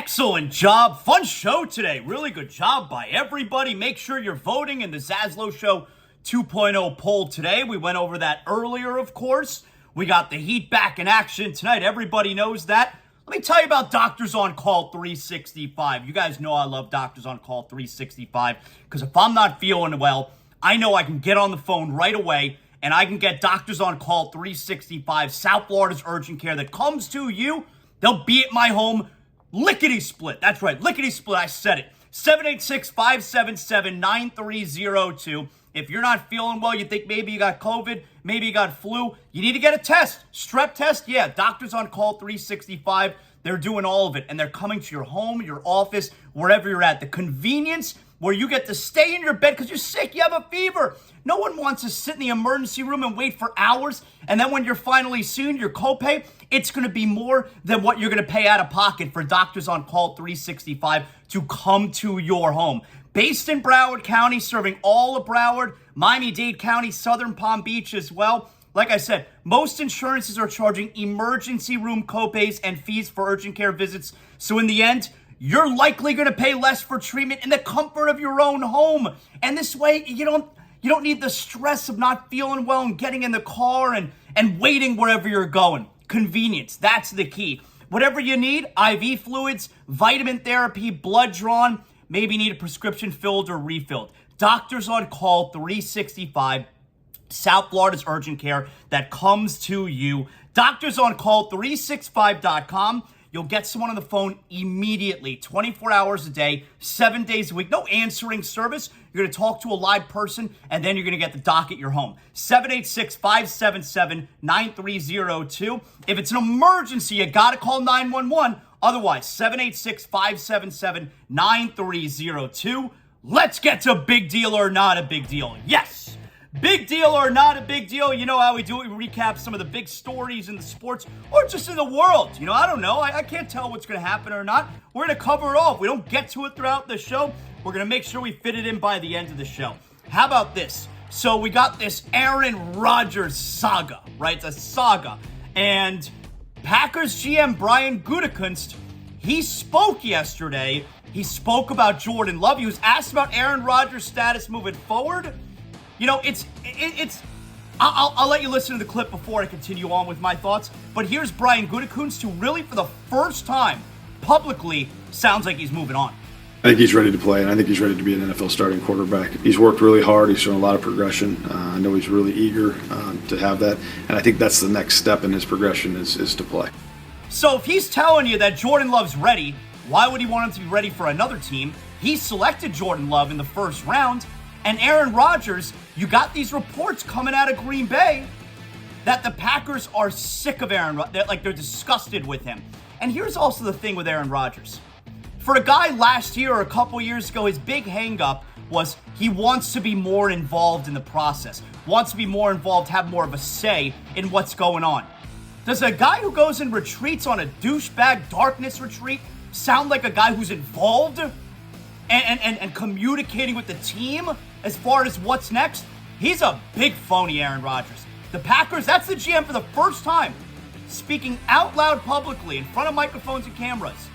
Excellent job. Fun show today. Really good job by everybody. Make sure you're voting in the ZASLOW Show 2.0 poll today. We went over that earlier, of course. We got the Heat back in action tonight. Everybody knows that. Let me tell you about Doctors on Call 365. You guys know I love Doctors on Call 365 because if I'm not feeling well, I know I can get on the phone right away and I can get Doctors on Call 365, South Florida's urgent care that comes to you. They'll be at my home lickety-split. That's right, lickety-split. I said it. 786-577-9302. If you're not feeling well, you think maybe you got COVID, maybe you got flu, you need to get a test. Strep test, yeah. Doctors on Call 365, they're doing all of it. And they're coming to your home, your office, wherever you're at. The convenience where you get to stay in your bed because you're sick, you have a fever. No one wants to sit in the emergency room and wait for hours. And then when you're finally seen, your copay, it's going to be more than what you're going to pay out of pocket for Doctors on Call 365 to come to your home. Based in Broward County, serving all of Broward, Miami-Dade County, Southern Palm Beach as well. Like I said, most insurances are charging emergency room copays and fees for urgent care visits. So in the end, you're likely going to pay less for treatment in the comfort of your own home. And this way, you don't need the stress of not feeling well and getting in the car and waiting wherever you're going. Convenience, that's the key. Whatever you need, IV fluids, vitamin therapy, blood drawn, maybe you need a prescription filled or refilled. Doctors on Call 365, South Florida's urgent care that comes to you. DoctorsOnCall365.com. You'll get someone on the phone immediately, 24 hours a day, 7 days a week. No answering service. You're going to talk to a live person, and then you're going to get the doc at your home. 786-577-9302. If it's an emergency, you got to call 911. Otherwise, 786-577-9302. Let's get to big deal or not a big deal. Yes! Big deal or not a big deal. You know how we do it. We recap some of the big stories in the sports or just in the world. You know, I don't know. I can't tell what's going to happen or not. We're going to cover it all. If we don't get to it throughout the show, we're going to make sure we fit it in by the end of the show. How about this? So we got this Aaron Rodgers saga, right? It's a saga. And Packers GM Brian Gutekunst, he spoke yesterday. He spoke about Jordan Love. He was asked about Aaron Rodgers' status moving forward. You know, I'll let you listen to the clip before I continue on with my thoughts. But here's Brian Gutekunst, who really, for the first time, publicly sounds like he's moving on. I think he's ready to play, and I think he's ready to be an NFL starting quarterback. He's worked really hard. He's shown a lot of progression. I know he's really eager to have that, and I think that's the next step in his progression is to play. So if he's telling you that Jordan Love's ready, why would he want him to be ready for another team? He selected Jordan Love in the first round. And Aaron Rodgers, you got these reports coming out of Green Bay that the Packers are sick of Aaron Rodgers. They're disgusted with him. And here's also the thing with Aaron Rodgers. For a guy last year or a couple years ago, his big hang-up was he wants to be more involved in the process, wants to be more involved, have more of a say in what's going on. Does a guy who goes and retreats on a douchebag darkness retreat sound like a guy who's involved and communicating with the team as far as what's next? He's a big phony, Aaron Rodgers. The Packers, that's the GM for the first time, speaking out loud publicly in front of microphones and cameras,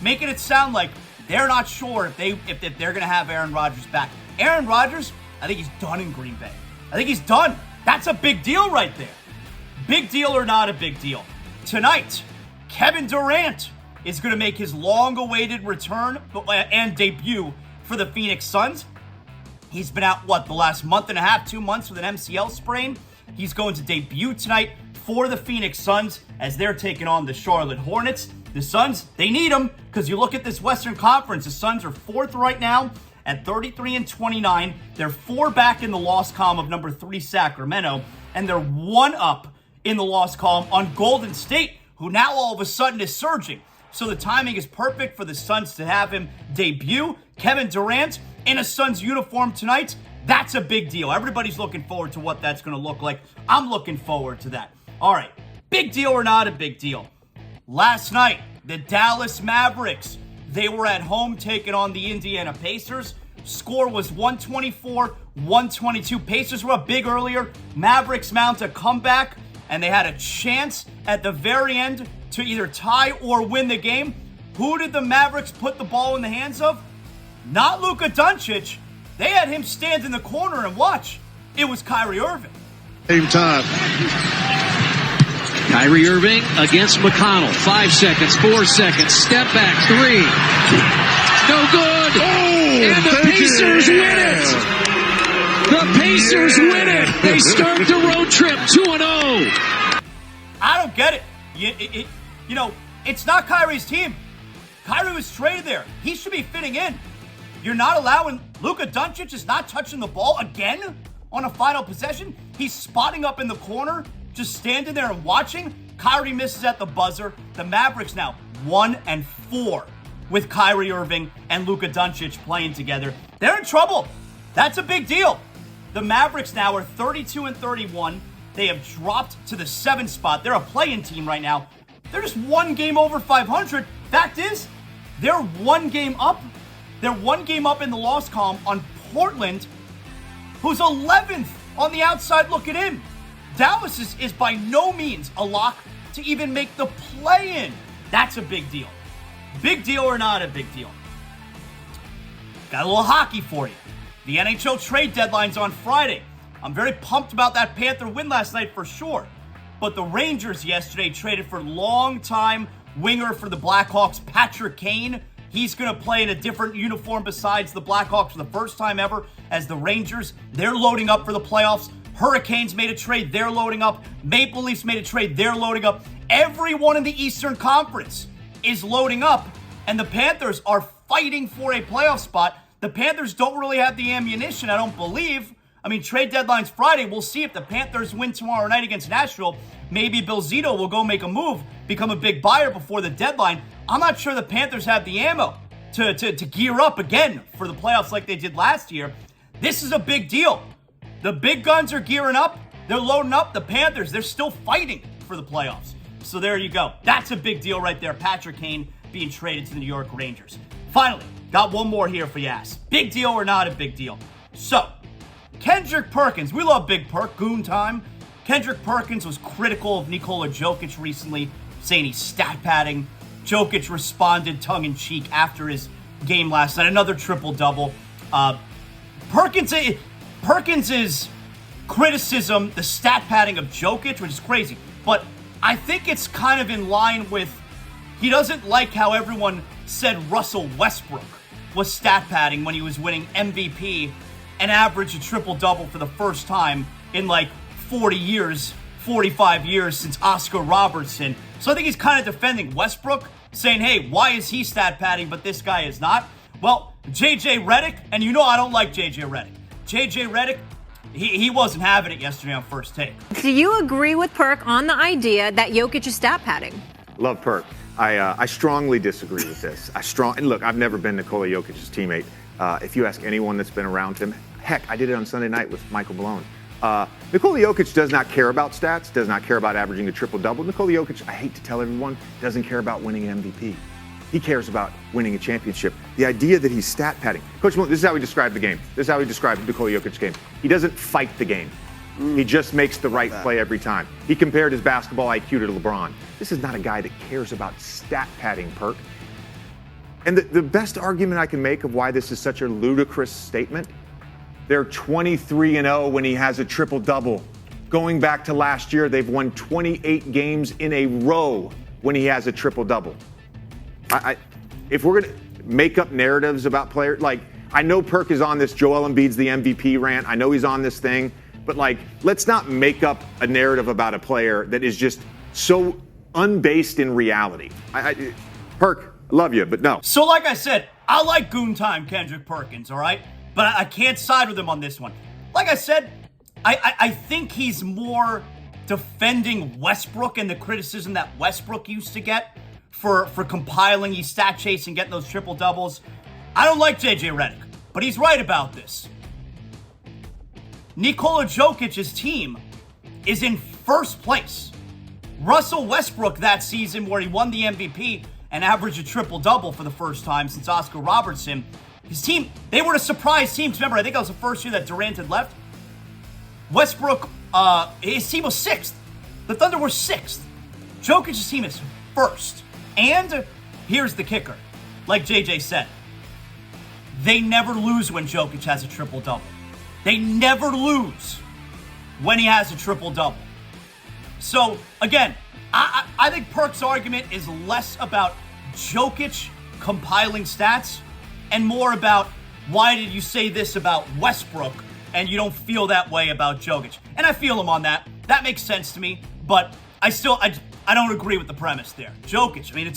making it sound like they're not sure if they're going to have Aaron Rodgers back. Aaron Rodgers, I think he's done in Green Bay. I think he's done. That's a big deal right there. Big deal or not a big deal. Tonight, Kevin Durant is going to make his long-awaited return and debut for the Phoenix Suns. He's been out, the last month and a half, 2 months with an MCL sprain. He's going to debut tonight for the Phoenix Suns as they're taking on the Charlotte Hornets. The Suns, they need him because you look at this Western Conference. The Suns are fourth right now at 33-29. They're 4 back in the loss column of number 3 Sacramento, and they're 1 up in the loss column on Golden State, who now all of a sudden is surging. So the timing is perfect for the Suns to have him debut. Kevin Durant in a Suns uniform tonight, that's a big deal. Everybody's looking forward to what that's going to look like. I'm looking forward to that. All right, big deal or not a big deal? Last night, the Dallas Mavericks, they were at home taking on the Indiana Pacers. Score was 124-122. Pacers were up big earlier. Mavericks mount a comeback, and they had a chance at the very end to either tie or win the game. Who did the Mavericks put the ball in the hands of? Not Luka Doncic. They had him stand in the corner and watch. It was Kyrie Irving. Same time. Kyrie Irving against McConnell. 5 seconds, 4 seconds, step back, 3. No good. Oh, and the Pacers win it. The Pacers win it. They start the road trip 2-0. I don't get it. It's not Kyrie's team. Kyrie was traded there. He should be fitting in. You're not allowing Luka Doncic is not touching the ball again on a final possession. He's spotting up in the corner, just standing there and watching. Kyrie misses at the buzzer. The Mavericks now 1-4 with Kyrie Irving and Luka Doncic playing together. They're in trouble. That's a big deal. The Mavericks now are 32-31. They have dropped to the 7th spot. They're a play-in team right now. They're just one game over 500. Fact is, they're one game up. They're one game up in the loss column on Portland, who's 11th on the outside looking in. Dallas is by no means a lock to even make the play-in. That's a big deal. Big deal or not a big deal? Got a little hockey for you. The NHL trade deadline's on Friday. I'm very pumped about that Panther win last night for sure. But the Rangers yesterday traded for longtime winger for the Blackhawks, Patrick Kane. He's going to play in a different uniform besides the Blackhawks for the first time ever as the Rangers. They're loading up for the playoffs. Hurricanes made a trade. They're loading up. Maple Leafs made a trade. They're loading up. Everyone in the Eastern Conference is loading up, and the Panthers are fighting for a playoff spot. The Panthers don't really have the ammunition, I don't believe. I mean, trade deadline's Friday. We'll see if the Panthers win tomorrow night against Nashville. Maybe Bill Zito will go make a move, become a big buyer before the deadline. I'm not sure the Panthers have the ammo to gear up again for the playoffs like they did last year. This is a big deal. The big guns are gearing up. They're loading up. The Panthers, they're still fighting for the playoffs. So there you go. That's a big deal right there. Patrick Kane being traded to the New York Rangers. Finally, got one more here for you ass. Big deal or not a big deal? So, Kendrick Perkins. We love Big Perk. Goon time. Kendrick Perkins was critical of Nikola Jokic recently, saying he's stat padding. Jokic responded tongue-in-cheek after his game last night. Another triple-double. Perkins' criticism, the stat padding of Jokic, which is crazy. But I think it's kind of in line with, he doesn't like how everyone said Russell Westbrook was stat padding when he was winning MVP and averaged a triple-double for the first time in like 40 years, 45 years since Oscar Robertson. So I think he's kind of defending Westbrook, saying, hey, why is he stat padding but this guy is not? Well, JJ Redick, and you know I don't like JJ Redick. JJ Redick, he wasn't having it yesterday on First Take. Do you agree with Perk on the idea that Jokic is stat padding? Love Perk. I strongly disagree with this. And look, I've never been Nikola Jokic's teammate. If you ask anyone that's been around him, heck, I did it on Sunday night with Michael Malone. Nikola Jokic does not care about stats, does not care about averaging a triple-double. Nikola Jokic, I hate to tell everyone, doesn't care about winning an MVP. He cares about winning a championship. The idea that he's stat padding. Coach Malone, this is how he described the game. This is how he described Nikola Jokic's game. He doesn't fight the game. He just makes the right play every time. He compared his basketball IQ to LeBron. This is not a guy that cares about stat padding, Perk. And the best argument I can make of why this is such a ludicrous statement, they're 23-0 when he has a triple-double. Going back to last year, they've won 28 games in a row when he has a triple-double. If we're going to make up narratives about players, like, I know Perk is on this Joel Embiid's the MVP rant. I know he's on this thing. But, like, let's not make up a narrative about a player that is just so unbased in reality. Perk, I love you, but no. So, like I said, I like Goon Time Kendrick Perkins, all right? But I can't side with him on this one. Like I said, I think he's more defending Westbrook and the criticism that Westbrook used to get for compiling, he's stat chasing, getting those triple-doubles. I don't like JJ Redick, but he's right about this. Nikola Jokic's team is in first place. Russell Westbrook that season where he won the MVP and averaged a triple-double for the first time since Oscar Robertson. His team, they were a surprise team. Remember, I think that was the first year that Durant had left. Westbrook, his team was 6th. The Thunder were 6th. Jokic's team is first. And here's the kicker. Like JJ said, they never lose when Jokic has a triple-double. They never lose when he has a triple-double. So, again, I think Perk's argument is less about Jokic compiling stats and more about why did you say this about Westbrook and you don't feel that way about Jokic. And I feel him on that. That makes sense to me, but I don't agree with the premise there. Jokic, I mean,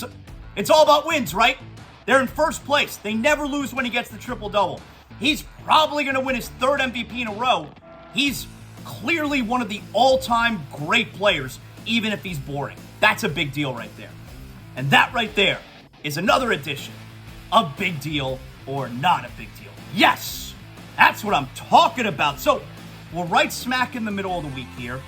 it's all about wins, right? They're in first place. They never lose when he gets the triple-double. He's probably going to win his third MVP in a row. He's clearly one of the all-time great players, even if he's boring. That's a big deal right there. And that right there is another edition of Big Deal or Not a Big Deal. Yes, that's what I'm talking about. So we're right smack in the middle of the week here.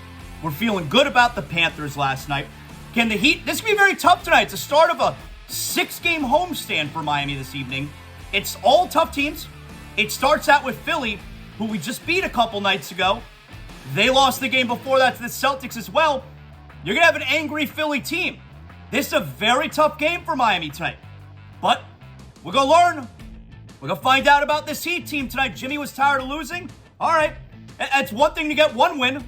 We're feeling good about the Panthers last night. Can the Heat, this could be very tough tonight. It's the start of a 6-game homestand for Miami this evening. It's all tough teams. It starts out with Philly, who we just beat a couple nights ago. They lost the game before that to the Celtics as well. You're going to have an angry Philly team. This is a very tough game for Miami tonight. But we're going to learn. We're going to find out about this Heat team tonight. Jimmy was tired of losing. All right. It's one thing to get one win.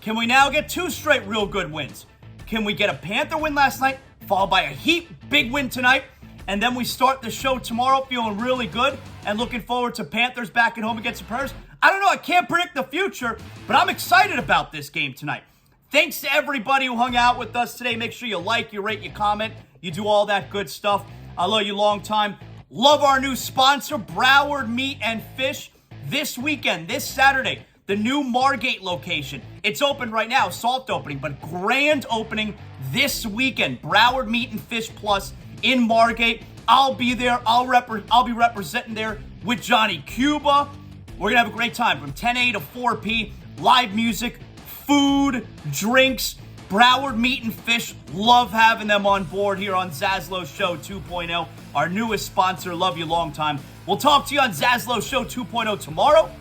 Can we now get 2 straight real good wins? Can we get a Panther win last night, followed by a Heat big win tonight? And then we start the show tomorrow feeling really good and looking forward to Panthers back at home against the Predators. I don't know. I can't predict the future, but I'm excited about this game tonight. Thanks to everybody who hung out with us today. Make sure you like, you rate, you comment. You do all that good stuff. I love you long time. Love our new sponsor, Broward Meat and Fish. This weekend, this Saturday, the new Margate location. It's open right now, soft opening, but grand opening this weekend. Broward Meat and Fish Plus in Margate. I'll be there. I'll be representing there with Johnny Cuba. We're going to have a great time from 10 a to 4 p. Live music, food, drinks. Broward Meat and Fish. Love having them on board here on ZASLOW Show 2.0. Our newest sponsor. Love you long time. We'll talk to you on ZASLOW Show 2.0 tomorrow.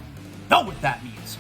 Know what that means.